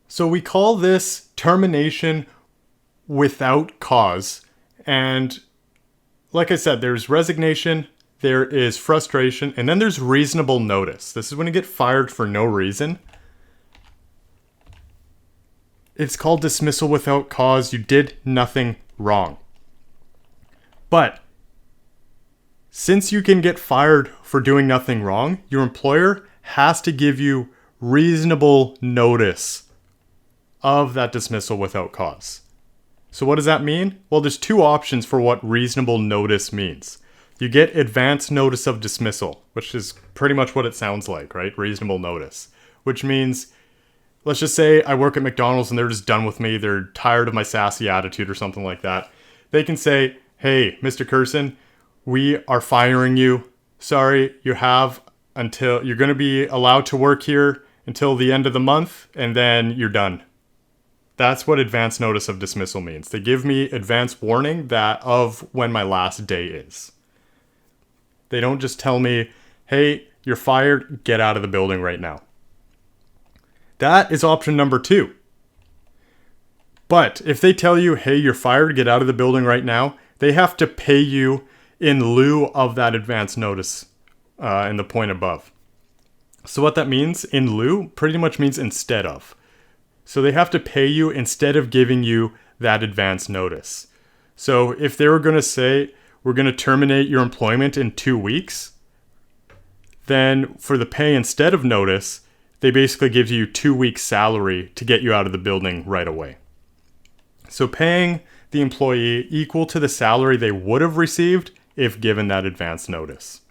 So we call this termination without cause. And like I said, there's resignation, there is frustration, and then there's reasonable notice. This is when you get fired for no reason. It's called dismissal without cause. You did nothing wrong. But since you can get fired for doing nothing wrong, your employer has to give you reasonable notice of that dismissal without cause. So what does that mean? Well, there's two options for what reasonable notice means. You get advance notice of dismissal, which is pretty much what it sounds like, right? Reasonable notice, which means, let's just say I work at McDonald's and they're just done with me. They're tired of my sassy attitude or something like that. They can say, hey, Mr. Curson, we are firing you. Sorry, you're going to be allowed to work here until the end of the month, and then you're done. That's what advance notice of dismissal means. They give me advance warning of when my last day is. They don't just tell me, hey, you're fired, get out of the building right now. That is option number 2. But if they tell you, hey, you're fired, get out of the building right now, they have to pay you in lieu of that advance notice in the point above. So what that means, in lieu, pretty much means instead of. So they have to pay you instead of giving you that advance notice. So if they were going to say, we're going to terminate your employment in 2 weeks, then for the pay instead of notice, they basically give you 2 weeks salary to get you out of the building right away. So paying the employee equal to the salary they would have received if given that advance notice.